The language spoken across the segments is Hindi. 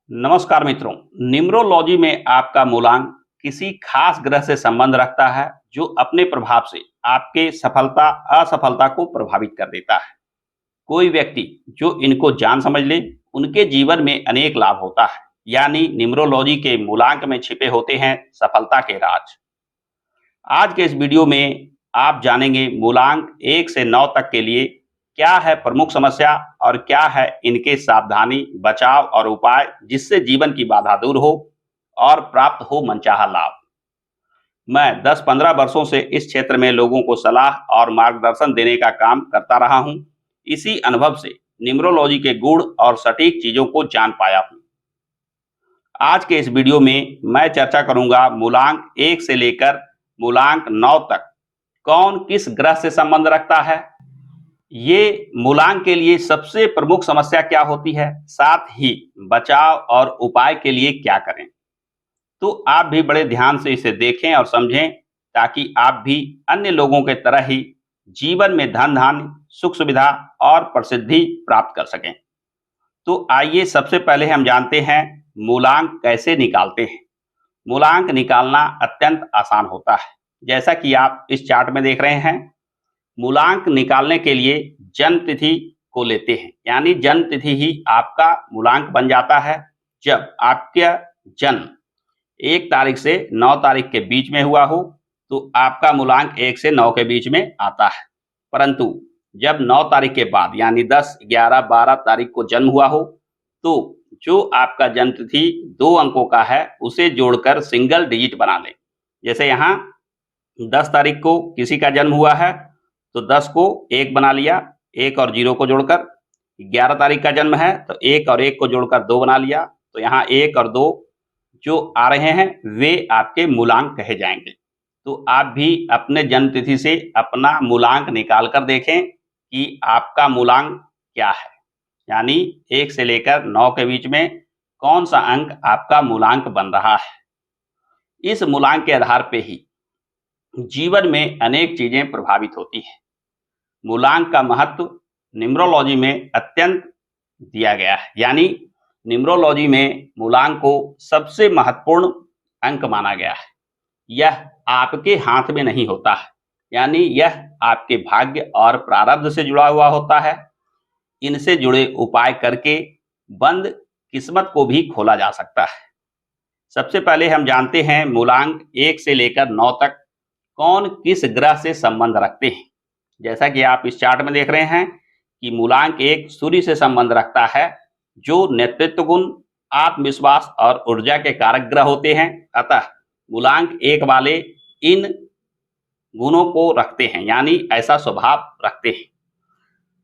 नमस्कार मित्रों। न्यूमरोलॉजी में आपका मूलांक किसी खास ग्रह से संबंध रखता है जो अपने प्रभाव से आपके सफलता असफलता को प्रभावित कर देता है। कोई व्यक्ति जो इनको जान समझ ले उनके जीवन में अनेक लाभ होता है। यानी न्यूमरोलॉजी के मूलांक में छिपे होते हैं सफलता के राज। आज के इस वीडियो में आप जानेंगे मूलांक 1 से 9 तक के लिए क्या है प्रमुख समस्या और क्या है इनके सावधानी, बचाव और उपाय जिससे जीवन की बाधा दूर हो और प्राप्त हो मनचाहा लाभ। मैं 10-15 वर्षों से इस क्षेत्र में लोगों को सलाह और मार्गदर्शन देने का काम करता रहा हूं। इसी अनुभव से न्यूमरोलॉजी के गुण और सटीक चीजों को जान पाया हूं। आज के इस वीडियो में मैं चर्चा करूंगा मूलांक 1 से लेकर मूलांक 9 तक कौन किस ग्रह से संबंध रखता है, ये मूलांक के लिए सबसे प्रमुख समस्या क्या होती है, साथ ही बचाव और उपाय के लिए क्या करें। तो आप भी बड़े ध्यान से इसे देखें और समझें ताकि आप भी अन्य लोगों के तरह ही जीवन में धन धान्य, सुख सुविधा और प्रसिद्धि प्राप्त कर सकें। तो आइए सबसे पहले हम जानते हैं मूलांक कैसे निकालते हैं। मूलांक निकालना अत्यंत आसान होता है। जैसा कि आप इस चार्ट में देख रहे हैं, मूलांक निकालने के लिए जन्म तिथि को लेते हैं। यानी जन्म तिथि ही आपका मूलांक बन जाता है। जब आपका जन्म 1 तारीख से 9 तारीख के बीच में हुआ हो तो आपका मूलांक 1 से 9 के बीच में आता है। परंतु जब 9 तारीख के बाद यानी 10, 11, 12 तारीख को जन्म हुआ हो तो जो आपका जन्म तिथि 2 अंकों का है उसे जोड़कर सिंगल डिजिट बना लें। जैसे यहाँ 10 तारीख को किसी का जन्म हुआ है तो 10 को 1 बना लिया, 1 और 0 को जोड़कर। 11 तारीख का जन्म है तो 1 और 1 को जोड़कर 2 बना लिया। तो यहाँ 1 और 2 जो आ रहे हैं वे आपके मूलांक कहे जाएंगे। तो आप भी अपने जन्म तिथि से अपना मूलांक निकाल कर देखें कि आपका मूलांक क्या है। यानी 1 से लेकर 9 के बीच में कौन सा अंक आपका मूलांक बन रहा है। इस मूलांक के आधार पे ही जीवन में अनेक चीजें प्रभावित होती हैं। मूलांक का महत्व न्यूमरोलॉजी में अत्यंत दिया गया है। यानी न्यूमरोलॉजी में मूलांक को सबसे महत्वपूर्ण अंक माना गया है। यह आपके हाथ में नहीं होता है, यानी यह आपके भाग्य और प्रारब्ध से जुड़ा हुआ होता है। इनसे जुड़े उपाय करके बंद किस्मत को भी खोला जा सकता है। सबसे पहले हम जानते हैं मूलांक 1 से लेकर 9 तक कौन किस ग्रह से संबंध रखते हैं। जैसा कि आप इस चार्ट में देख रहे हैं कि मूलांक 1 सूर्य से संबंध रखता है जो नेतृत्व गुण, आत्मविश्वास और ऊर्जा के कारक ग्रह होते हैं। अतः मूलांक 1 वाले इन गुणों को रखते हैं, यानी ऐसा स्वभाव रखते हैं।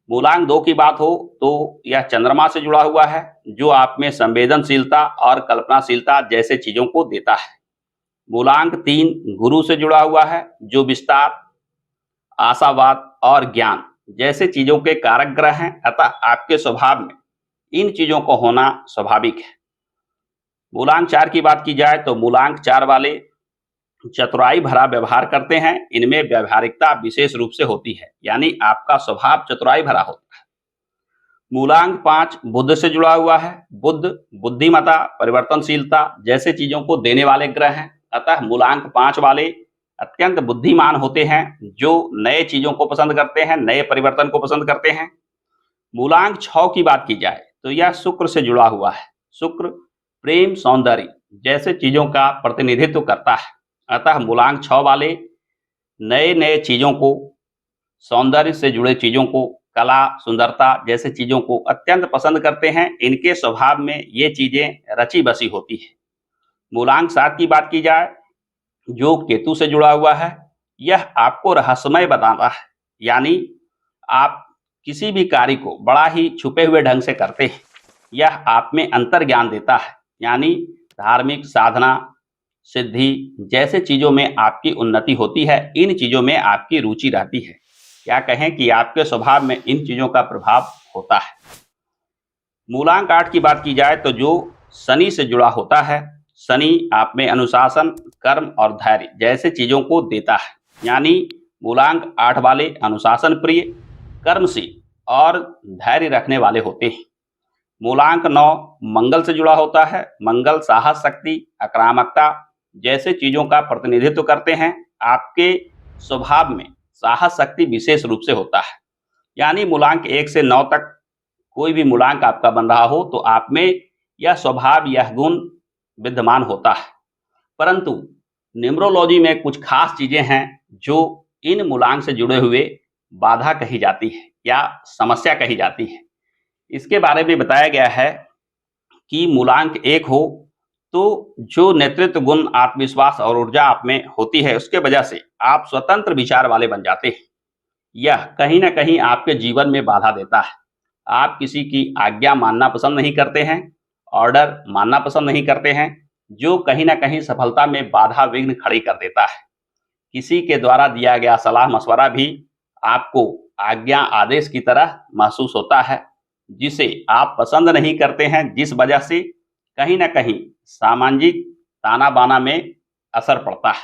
मूलांक 2 की बात हो तो यह चंद्रमा से जुड़ा हुआ है जो आप में संवेदनशीलता और कल्पनाशीलता जैसे चीजों को देता है। मूलांक 3 गुरु से जुड़ा हुआ है जो विस्तार, आशावाद और ज्ञान जैसे चीजों के कारक ग्रह हैं। अतः आपके स्वभाव में इन चीजों को होना स्वाभाविक है। मूलांक 4 की बात की जाए तो मूलांक 4 वाले चतुराई भरा व्यवहार करते हैं। इनमें व्यवहारिकता विशेष रूप से होती है, यानी आपका स्वभाव चतुराई भरा होता है। मूलांक 5 बुध से जुड़ा हुआ है। बुध बुद्धिमता, परिवर्तनशीलता जैसे चीजों को देने वाले ग्रह हैं। अतः मूलांक 5 वाले अत्यंत बुद्धिमान होते हैं जो नए चीजों को पसंद करते हैं, नए परिवर्तन को पसंद करते हैं। मूलांक 6 की बात की जाए तो यह शुक्र से जुड़ा हुआ है। शुक्र प्रेम, सौंदर्य जैसे चीजों का प्रतिनिधित्व करता है। अतः मूलांक 6 वाले नए नए चीजों को, सौंदर्य से जुड़े चीजों को, कला, सुंदरता जैसे चीजों को अत्यंत पसंद करते हैं। इनके स्वभाव में ये चीजें रची बसी होती है। मूलांक 7 की बात की जाए जो केतु से जुड़ा हुआ है, यह आपको रहस्यमय बताता है। यानी आप किसी भी कार्य को बड़ा ही छुपे हुए ढंग से करते हैं। यह आप में अंतर ज्ञान देता है, यानी धार्मिक साधना, सिद्धि जैसे चीजों में आपकी उन्नति होती है। इन चीजों में आपकी रुचि रहती है। क्या कहें कि आपके स्वभाव में इन चीजों का प्रभाव होता है। मूलांक 8 की बात की जाए तो जो शनि से जुड़ा होता है, शनि आप में अनुशासन, कर्म और धैर्य जैसे चीजों को देता है। यानी मूलांक 8 वाले अनुशासन प्रिय, कर्मशील और धैर्य रखने वाले होते हैं। मूलांक 9 मंगल से जुड़ा होता है। मंगल साहस, शक्ति, आक्रामकता जैसे चीजों का प्रतिनिधित्व करते हैं। आपके स्वभाव में साहस, शक्ति विशेष रूप से होता है। यानी मूलांक 1 से 9 तक कोई भी मूलांक आपका बन रहा हो तो आप में यह स्वभाव, यह गुण विद्यमान होता है। परंतु न्यूमरोलॉजी में कुछ खास चीजें हैं जो इन मूलांक से जुड़े हुए बाधा कही जाती है या समस्या कही जाती है। इसके बारे में बताया गया है कि मूलांक 1 हो तो जो नेतृत्व गुण, आत्मविश्वास और ऊर्जा आप में होती है, उसके वजह से आप स्वतंत्र विचार वाले बन जाते हैं। यह कहीं न कहीं आपके जीवन में बाधा देता है। आप किसी की आज्ञा मानना पसंद नहीं करते हैं, ऑर्डर मानना पसंद नहीं करते हैं, जो कहीं न कहीं सफलता में बाधा विघ्न खड़ी कर देता है। किसी के द्वारा दिया गया सलाह-मशवरा भी आपको आज्ञा, आदेश की तरह महसूस होता है, जिसे आप पसंद नहीं करते हैं, जिस वजह से कहीं न कहीं सामाजिक ताना-बाना में असर पड़ता है।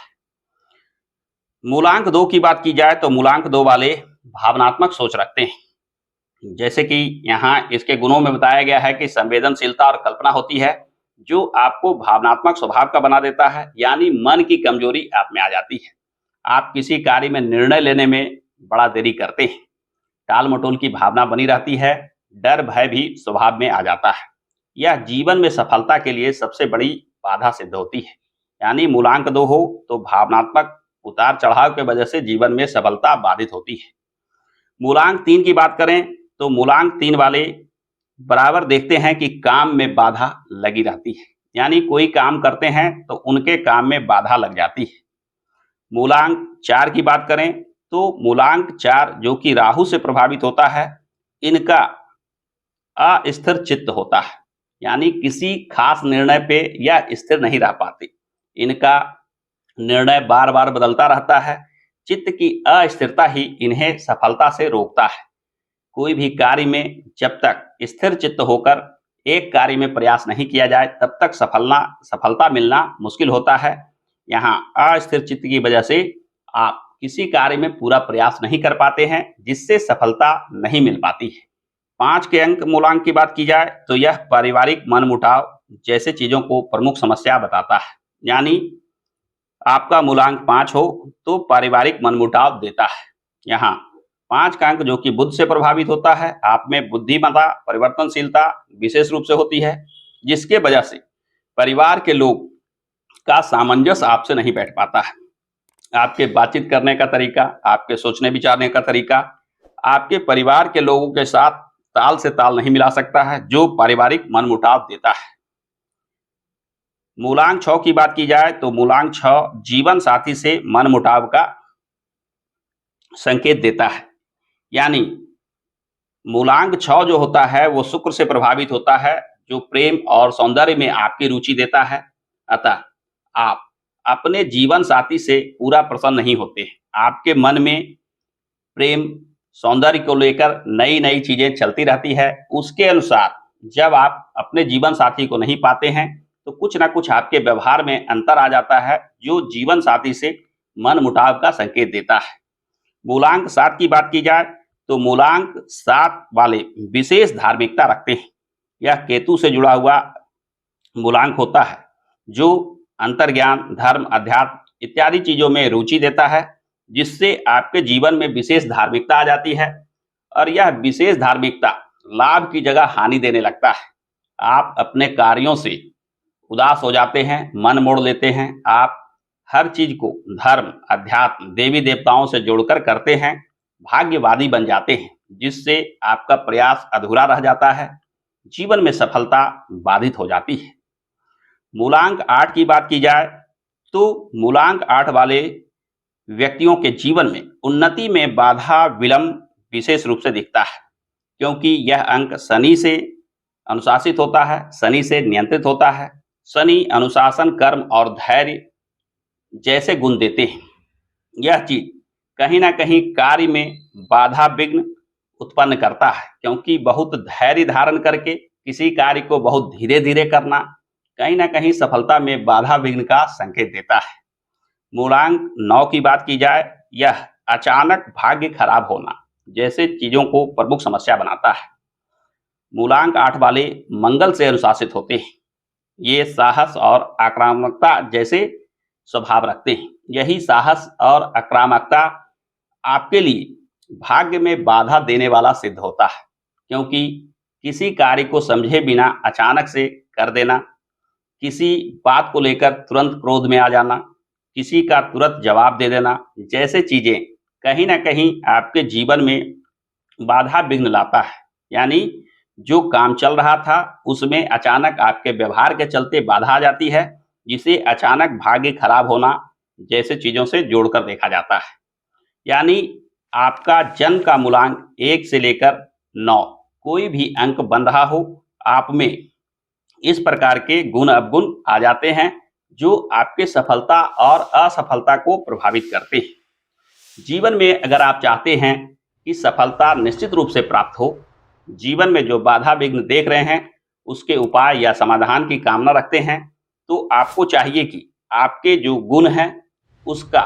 मूलांक 2 की बात की जाए तो मूलांक 2 वाले भावनात्मक सोच रखते हैं। जैसे कि यहाँ इसके गुणों में बताया गया है कि संवेदनशीलता और कल्पना होती है, जो आपको भावनात्मक स्वभाव का बना देता है, यानी मन की कमजोरी आप में आ जाती है। आप किसी कार्य में निर्णय लेने में बड़ा देरी करते हैं, टाल-मटोल की भावना बनी रहती है, डर, भय भी स्वभाव में आ जाता है। यह जीवन में सफलता के लिए सबसे बड़ी बाधा सिद्ध होती है। यानी मूलांक 2 हो तो भावनात्मक उतार-चढ़ाव की वजह से जीवन में सफलता बाधित होती है। मूलांक 3 की बात करें तो मूलांक 3 वाले बराबर देखते हैं कि काम में बाधा लगी रहती है। यानी कोई काम करते हैं तो उनके काम में बाधा लग जाती है। मूलांक 4 की बात करें तो मूलांक 4 जो कि राहु से प्रभावित होता है, इनका अस्थिर चित्त होता है। यानी किसी खास निर्णय पे यह स्थिर नहीं रह पाते। इनका निर्णय बार-बार बदलता रहता है। चित्त की अस्थिरता ही इन्हें सफलता से रोकता है। कोई भी कार्य में जब तक स्थिर चित्त होकर एक कार्य में प्रयास नहीं किया जाए, तब तक सफलता मिलना मुश्किल होता है। यहाँ अस्थिर चित्त की वजह से आप किसी कार्य में पूरा प्रयास नहीं कर पाते हैं, जिससे सफलता नहीं मिल पाती है। 5 के अंक मूलांक की बात की जाए तो यह पारिवारिक मनमुटाव जैसे चीजों को प्रमुख समस्या बताता है। यानी आपका मूलांक 5 हो तो पारिवारिक मनमुटाव देता है। यहाँ 5 का अंक जो कि बुध से प्रभावित होता है, आप में बुद्धिमत्ता, परिवर्तनशीलता विशेष रूप से होती है, जिसके वजह से परिवार के लोग का सामंजस्य आपसे नहीं बैठ पाता है। आपके बातचीत करने का तरीका, आपके सोचने विचारने का तरीका, आपके परिवार के लोगों के साथ ताल से ताल नहीं मिला सकता है, जो पारिवारिक मनमुटाव देता है। मूलांक 6 की बात की जाए तो मूलांक 6 जीवन साथी से मनमुटाव का संकेत देता है। यानी मूलांक 6 जो होता है वो शुक्र से प्रभावित होता है, जो प्रेम और सौंदर्य में आपकी रुचि देता है। अतः आप अपने जीवन साथी से पूरा प्रसन्न नहीं होते। आपके मन में प्रेम, सौंदर्य को लेकर नई-नई चीजें चलती रहती है। उसके अनुसार जब आप अपने जीवन साथी को नहीं पाते हैं, तो कुछ ना कुछ आपके व्यवहार में अंतर आ जाता है, जो जीवन साथी से मनमुटाव का संकेत देता है। मूलांक 7 की बात की जाए तो मूलांक 7 वाले विशेष धार्मिकता रखते हैं। यह केतु से जुड़ा हुआ मूलांक होता है, जो अंतर्ज्ञान, धर्म, अध्यात्म इत्यादि चीजों में रुचि देता है, जिससे आपके जीवन में विशेष धार्मिकता आ जाती है और यह विशेष धार्मिकता लाभ की जगह हानि देने लगता है। आप अपने कार्यों से उदास हो जाते हैं, मन मोड़ लेते हैं। आप हर चीज को धर्म, अध्यात्म, देवी देवताओं से जोड़कर करते हैं, भाग्यवादी बन जाते हैं, जिससे आपका प्रयास अधूरा रह जाता है, जीवन में सफलता बाधित हो जाती है। मूलांक 8 की बात की जाए तो मूलांक 8 वाले व्यक्तियों के जीवन में उन्नति में बाधा, विलंब विशेष रूप से दिखता है, क्योंकि यह अंक शनि से अनुशासित होता है, शनि से नियंत्रित होता है। शनि अनुशासन, कर्म और धैर्य जैसे गुण देते हैं। यह चीज कहीं ना कहीं कार्य में बाधा, विघ्न उत्पन्न करता है, क्योंकि बहुत धैर्य धारण करके किसी कार्य को बहुत धीरे धीरे करना कहीं ना कहीं सफलता में बाधा, विघ्न का संकेत देता है। मूलांक 9 की बात की जाए, यह अचानक भाग्य खराब होना जैसे चीजों को प्रमुख समस्या बनाता है। मूलांक 8 वाले मंगल से अनुशासित होते हैं। ये साहस और आक्रामकता जैसे स्वभाव रखते हैं। यही साहस और आक्रामकता आपके लिए भाग्य में बाधा देने वाला सिद्ध होता है, क्योंकि किसी कार्य को समझे बिना अचानक से कर देना, किसी बात को लेकर तुरंत क्रोध में आ जाना, किसी का तुरंत जवाब दे देना जैसे चीजें कहीं ना कहीं आपके जीवन में बाधा विघ्न लाता है। यानी जो काम चल रहा था उसमें अचानक आपके व्यवहार के चलते बाधा आ जाती है, जिसे अचानक भाग्य खराब होना जैसे चीजों से जोड़कर देखा जाता है। यानी आपका जन्म का मूलांक 1 से लेकर 9 कोई भी अंक बन रहा हो, आप में इस प्रकार के गुण अवगुण आ जाते हैं जो आपके सफलता और असफलता को प्रभावित करते हैं। जीवन में अगर आप चाहते हैं कि सफलता निश्चित रूप से प्राप्त हो, जीवन में जो बाधा विघ्न देख रहे हैं उसके उपाय या समाधान की कामना रखते हैं, तो आपको चाहिए कि आपके जो गुण हैं उसका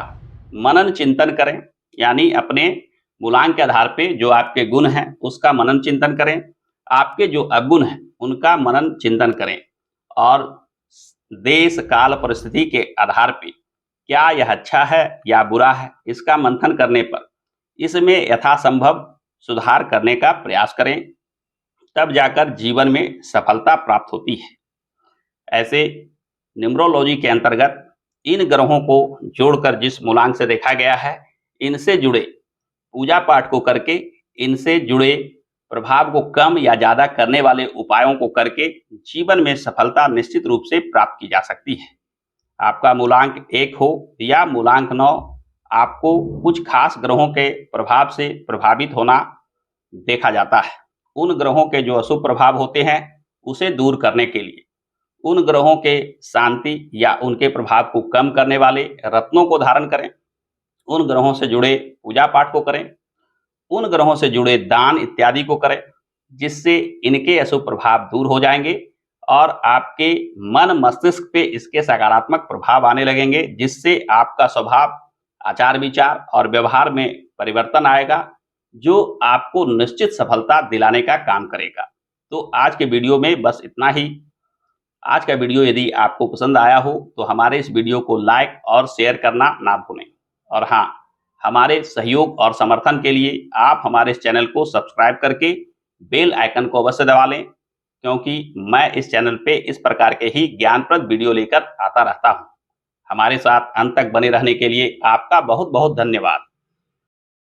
मनन चिंतन करें। यानी अपने मूलांक के आधार पे जो आपके गुण हैं उसका मनन चिंतन करें, आपके जो अवगुण हैं उनका मनन चिंतन करें, और देश काल परिस्थिति के आधार पे क्या यह अच्छा है या बुरा है इसका मंथन करने पर इसमें यथासंभव सुधार करने का प्रयास करें, तब जाकर जीवन में सफलता प्राप्त होती है। ऐसे न्यूमरोलॉजी के अंतर्गत इन ग्रहों को जोड़कर जिस मूलांक से देखा गया है, इनसे जुड़े पूजा पाठ को करके, इनसे जुड़े प्रभाव को कम या ज्यादा करने वाले उपायों को करके जीवन में सफलता निश्चित रूप से प्राप्त की जा सकती है। आपका मूलांक 1 हो या मूलांक 9, आपको कुछ खास ग्रहों के प्रभाव से प्रभावित होना देखा जाता है। उन ग्रहों के जो अशुभ प्रभाव होते हैं उसे दूर करने के लिए उन ग्रहों के शांति या उनके प्रभाव को कम करने वाले रत्नों को धारण करें, उन ग्रहों से जुड़े पूजा पाठ को करें, उन ग्रहों से जुड़े दान इत्यादि को करें, जिससे इनके अशुभ प्रभाव दूर हो जाएंगे और आपके मन मस्तिष्क पे इसके सकारात्मक प्रभाव आने लगेंगे, जिससे आपका स्वभाव, आचार विचार और व्यवहार में परिवर्तन आएगा, जो आपको निश्चित सफलता दिलाने का काम करेगा। तो आज के वीडियो में बस इतना ही। आज का वीडियो यदि आपको पसंद आया हो तो हमारे इस वीडियो को लाइक और शेयर करना ना भूलें, और हाँ, हमारे सहयोग और समर्थन के लिए आप हमारे इस चैनल को सब्सक्राइब करके बेल आइकन को अवश्य दबा लें, क्योंकि मैं इस चैनल पे इस प्रकार के ही ज्ञानप्रद वीडियो लेकर आता रहता हूँ। हमारे साथ अंत तक बने रहने के लिए आपका बहुत बहुत धन्यवाद।